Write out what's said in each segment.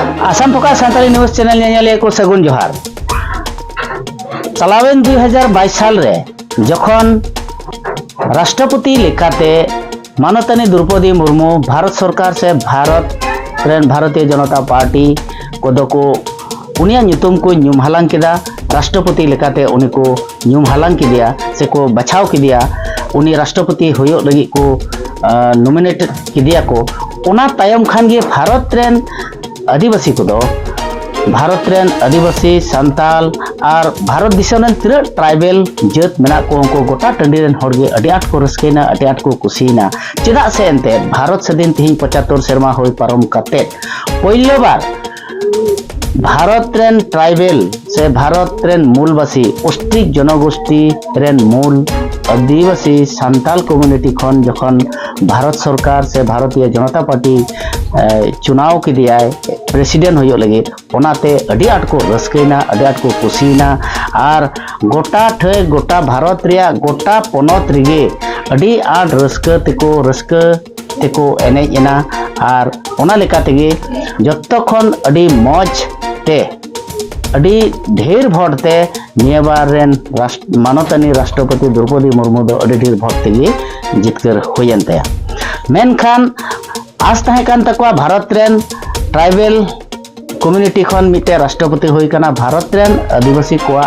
Assam focus Santali news channel नेनेलिया को सगुन जोहार। चलावेन 2022 साल रे जखन राष्ट्रपति लेखाते माननीय द्रौपदी मुर्मू भारत सरकार से भारतीय जनता पार्टी कोदो को उनिया ᱧᱩᱛᱩᱢ को ᱧᱩᱢ हालांग किदा राष्ट्रपति लेखाते उनी को ᱧᱩᱢ हालांग किदिया से को बचाव किदिया उनी राष्ट्रपति होयो लगी को नॉमिनेट किदिया को उना तायम खान गे भारत रेन आदिवासी को दो भारत रेन आदिवासी सांताल और भारत दिसम तीना ट्राइबल जात मेना को उनको गोटा टंडी रेन हर गे अडी आट को रस्केना अडी आट को कुसीना चेदा से एनते भारत सदिन तिहिं 75 सेरमा होई पारम कते पहिलो बार भारत रेन ट्राइबल से भारत रेन मूलवासी अस्ट्रिक जनगोष्ठी रेन मूल आदिवासी सांताल कम्युनिटी खन जखन भारत सरकार से भारतीय जनता पार्टी चुनाव की दिया प्रेसिडेंट हो लगे ओनाते अडी आट को रस्केना अडी आट को कुसीना और गोटा ठे गोटा भारत रिया गोटा पनत रिगे अडी आट रस्क तेको एनेजना और ओना लेका तेगे जत्तो खन अडी मौज ते अडी ढेर भोट ते नियबार रेन माननीय राष्ट्रपति द्रौपदी मुर्मू दो अडी ढेर भोट तेगे जितकर होयन तया मेनखान आस तहे कान तकवा भारत रेन ट्राइबल कम्युनिटी खन मिटे राष्ट्रपति होई कना भारत रेन आदिवासी को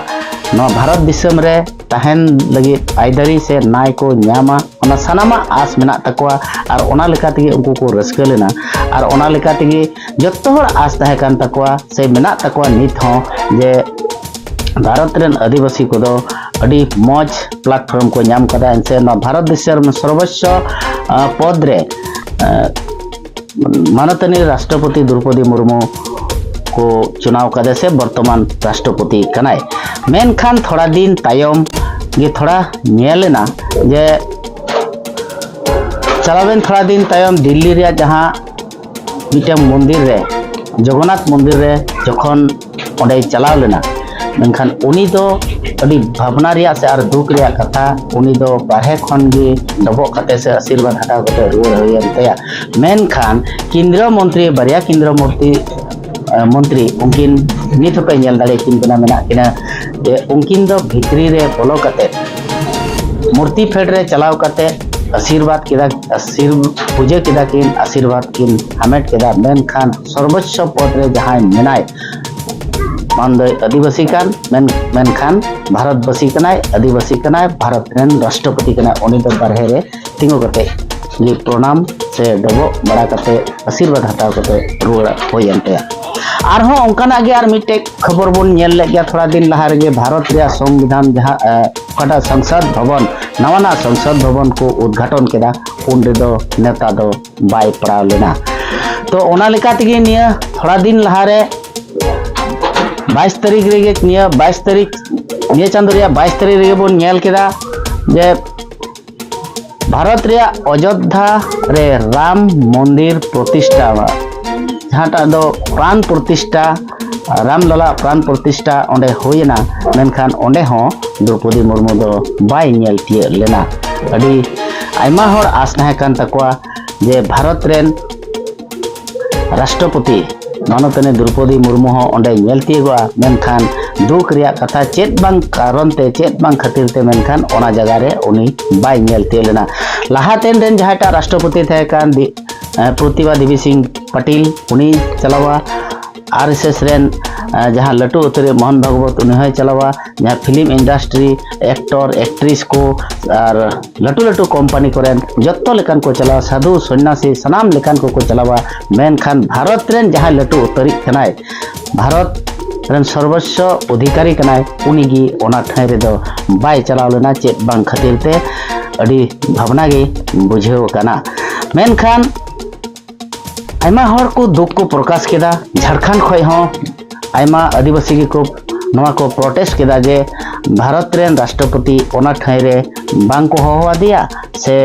भारत दिसम रे तहन लगी आइदारी से नाय को न्यामा ओना सनामा आस मेना तकवा और ओना लेका तेगे उनको को रस्क लेना और ओना लेका तेगे जत्तो हर आस तहे कान तकवा से मेना तकवा नित हो जे भारत रेन आदिवासी को दो अडी मौज प्लेटफॉर्म को नाम कदा इनसे भारत दिसम सर्वोच्च पद रे माननीय राष्ट्रपति द्रौपदी मुर्मू को चुनाव कदे से वर्तमान राष्ट्रपति कनाय मेनखान थोड़ा दिन तायम ये थोड़ा नेलेना जे चलावेन थोड़ा दिन तायम दिल्ली रे जहां मिटे मंदिर रे जगन्नाथ मंदिर रे जखन ओंडे चलाव लेना मेनखान उनी दो अडी भावना रिया से और दुख रिया कथा उनी दो बारहे खन गे डबो कते से आशीर्वाद हटाव कते रुवाड़ होयन तया मेनखान केंद्रीय मंत्री बारिया केंद्रीय मंत्री उनकिन नित पे नेल दाड़े किन बना मेना किना जे उनकिन दो भितरी रे बोलो कते मूर्ति फेड रे चलाव कते आशीर्वाद किदा पूजा किदा किन आशीर्वाद किन हमेट किदा मेनखान सर्वोच्च पद रे जहां मेनाय मानदय आदिवासी कान मेनखान भारतवासी कनाय आदिवासी कनाय भारत रेन राष्ट्रपति कनाय उनी दो बारहे रे तिंगो कते ये प्रणाम से डबो बड़ा कते आशीर्वाद हटाव कते रुवाड़ होयन तया आरहों ओंकाना गे आर मिटे खबर बन नेल ले गया थोड़ा दिन लहा रे भारत रे संविधान जहां कटा संसद भवन नवाना संसद भवन को उद्घाटन केदा उन रे दो नेता दो बाय पड़ाव लेना तो ओना लेका तेगे निया थोड़ा दिन लहा रे 22 तारीख रे निया 22 तारीख निया चांदो रे 22 तारीख रे बन नेल केदा जे भारत रे अयोध्या रे राम मंदिर प्रतिष्ठा जहाटा दो प्राण प्रतिष्ठा रामलला प्राण प्रतिष्ठा ओंडे होयना मेनखान ओंडे हो द्रौपदी मुर्मू दो बाय नेल तिय लेना अडी आयमा हर आस तहे कान तकवा जे भारत रेन राष्ट्रपति माननीय द्रौपदी मुर्मू हो ओंडे नेल तियगवा मेनखान दुख रिया कथा चेत बांग कारण ते चेत बांग खातिर ते मेनखान ओना जगह रे उनी बाय नेल तिय लेना लाहातेन रेन जहाटा राष्ट्रपति थे कान प्रतिभा देवी सिंह पटेल उनी चलावा आरएसएस रेन जहां लटू उतरे मोहन भागवत उन्हें चलावा जहां फिल्म इंडस्ट्री एक्टर एक्ट्रेस को और लटू कंपनी को जत्तो लेकान को चलावा साधु सन्यासी सनाम लेकान को चलावा मेनखान भारत रेन जहां लटू उतरी कनाय भारत रेन सर्वोच्च अधिकारी कनाय उनीगी ओना ठाई रे दो बाय चलाव लेना चेत बांग खातिर ते अडी भावना गे बुझेव कना मेनखान आयमा हर को दुख को प्रकाश केदा झारखंड खय हो आयमा आदिवासी को नवा को प्रोटेस्ट केदा जे भारत रेन राष्ट्रपति ओना ठाई रे बांग को होवा दिया से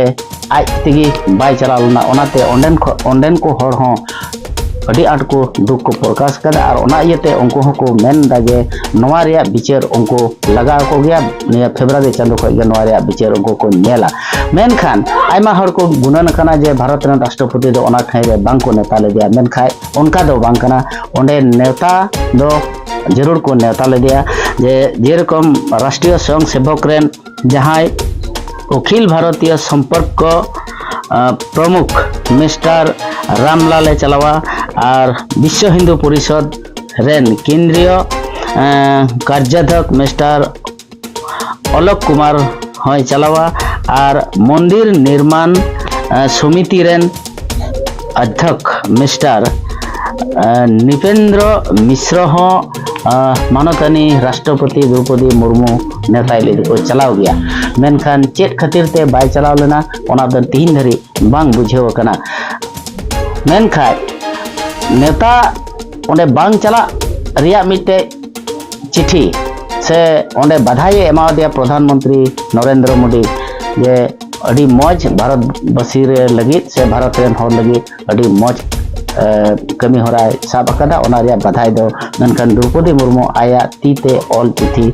आज तेगी बाय चलाव लेना ओनाते ओंडेन को हर हो अड़ी आट को दुख को प्रकाश कदा और ओना इयते उनको हको मेन दाजे नवा रिया बिचार उनको लगा को गया निया फेब्रुआरी चांदो खय गे नवा रिया बिचार उनको को नेला मेनखान आयमा हर को गुणन कना जे भारत रन राष्ट्रपति दो ओना ठाई रे बांको नेता ले दिया मेनखाय उनका दो बांग कना ओंडे नेता दो जरूर को नेता ले दिया जे रकम राष्ट्रीय स्वयं सेवक रेन जहां अखिल भारतीय संपर्क प्रमुख मिस्टर रामलाल चलावा और विश्व हिंदू परिषद रेन केंद्रीय कार्याध्यक्ष मिस्टर अलोक कुमार हय चलावा और मंदिर निर्माण समिति रेन अध्यक्ष मिस्टर निपेंद्र मिश्र मानतानी राष्ट्रपति द्रौपदी मुर्मू नेता को चलाव गया मेनखान चेक खातिर ते बाय चलाव लेना ओना दो तीन धरी बांग बुझेव कना मेनखाय नेता ओंडे बांग चला रिया मिटे चिठी से ओंडे बधाई एमा दिया प्रधानमंत्री नरेंद्र मोदी जे अड़ी मौज भारतवासी रे लगित से भारत रेन हर लगित अड़ी मौज कमी हो रहा है साब अकदा ओना रिया बधाई दो मेनखान द्रौपदी मुर्मू आया तीते ऑल चिठी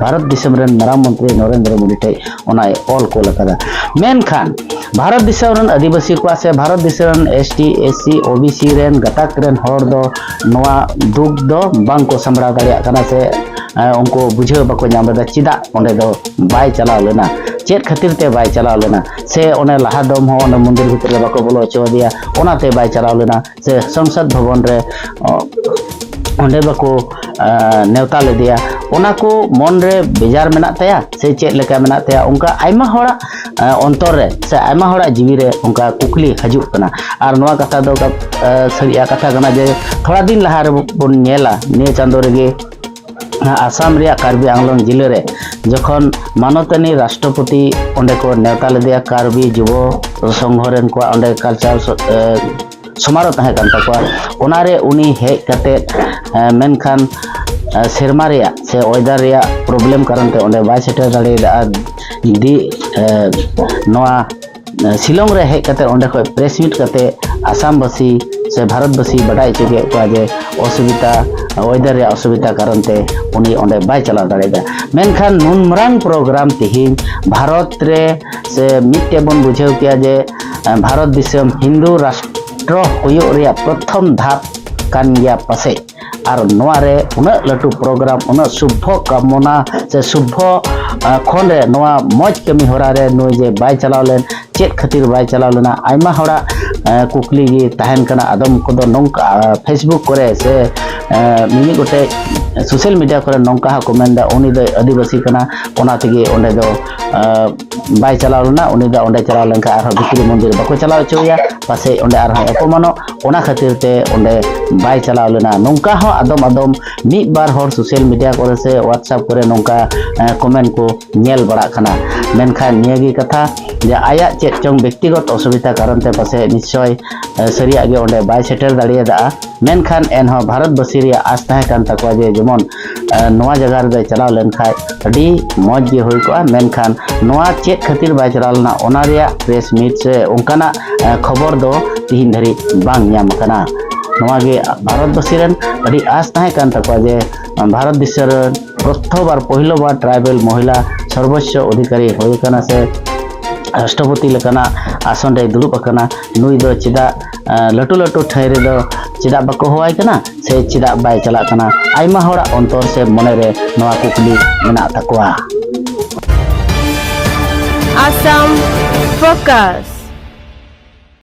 भारत दिसम रेन मारांग मंत्री नरेंद्र मोदी टे ओना ऑल कोल अकदा मेनखान भारत दिसम रेन आदिवासी को से भारत दिसम रेन एसटी एससी ओबीसी रेन गताक रेन हर दो नवा दुख दो बांग को संभरा दाड़िया कना से उनको बुझे बाको नाम दा चिदा ओंडे दो बाय चलाव लेना चेक खातिर ते बाय चलाव लेना से ओने लहा दम हो ओने मंदिर भीतर रे बाको बोलो चो दिया ओना ते बाय चलाव लेना से संसद भवन रे ओंडे बाको नेवता ले दिया ओना को मन रे बेजार मेना तया से चेक लेका मेना तया उनका आयमा होड़ा अंतर रे से आयमा होड़ा जीवी रे उनका कुकली हजुक कना और नवा कथा दो सरिया कथा कना जे थोड़ा दिन लहा रे बन नेला ने चांदो रेगे आसाम रिया कार्बी आंगलोंग जिले रे जखन मानतानी राष्ट्रपति ओंडे को नेवता ले दिया कार्बी युव संघ रेन को ओंडे कल्चर समारोह तहे कान तकवा ओनारे उनी हेज कते मेनखान सेरमा रिया से वेदर रिया प्रॉब्लम कारण ते ओंडे बाय सेटर दाड़ेदा दी नवा शिलोंग रे हेज कते ओंडे को प्रेस मीट कते आसामवासी से भारतवासी बड़ाई चुके को जे असुविधा वेदर रे असुविधा कारण ते उनी ओंडे बाय चला दाड़ेदा मेनखान नुन मरांग प्रोग्राम तिहिन भारत रे से मिटे बन बुझेव किया जे भारत दिसम हिंदू राष्ट्र हुयो रिया प्रथम धाप कान गया पासे और नोआरे उन लटू प्रोग्राम उन शुभ कामना से शुभ खन रे नोआ मौज कमी होरा रे नुई जे बाय चलाव लेन चेक खातिर बाय चलाव लेना आयमा होड़ा कुकली गी तहन कना आदम को दो नोंका फेसबुक करे से मिनी गोटे सोशल मीडिया करे नोंका हा कमेंट दा उनी दो आदिवासी कना ओना तेगे ओंडे दो बाय चलाव लेना उनी दा ओंडे चलाव लेनका आर भितरी मंदिर बाको चलाव चोया पासे ओंडे आर अपमानो ओना खातिर ते ओंडे बाय चलाव लेना नोंका हो आदम आदम मिद बार हर सोशल मीडिया करे से व्हाट्सएप करे नोंका कमेंट को नेल बड़ा खाना मेनखान नियागी कथा जे आया चेक चोंग व्यक्तिगत असुविधा कारण ते पासे निश्चय सरिया गे ओंडे बाय सेटर दाड़ियादा मेनखान एनहो भारतवासी रिया आस तहे कान तकवा जे जेमन नवा जगह रे चलाव लेन खाय अडी मौज गे होय को मेनखान नवा चेक खातिर बाय चलाव लेना ओना रिया प्रेस मीट से उनकाना खबर दो तिहिन धरी बांग ᱧᱟᱢ कना नवा गे भारतवासी रेन अडी आस तहे कान तकवा जे भारत दिसर प्रथम बार पहिलो बार ट्राइबल महिला सर्वोच्च अधिकारी होय कना से राष्ट्रपति लेकाना आसन रे दुलुप कना नुई दो चिदा लटू लटू ठाई रे दो चिदा बाको होवाय कना से चिदा बाय चला कना आयमा होड़ा अंतर से मने रे नवा कुकली मेना तकवा Assam Focus।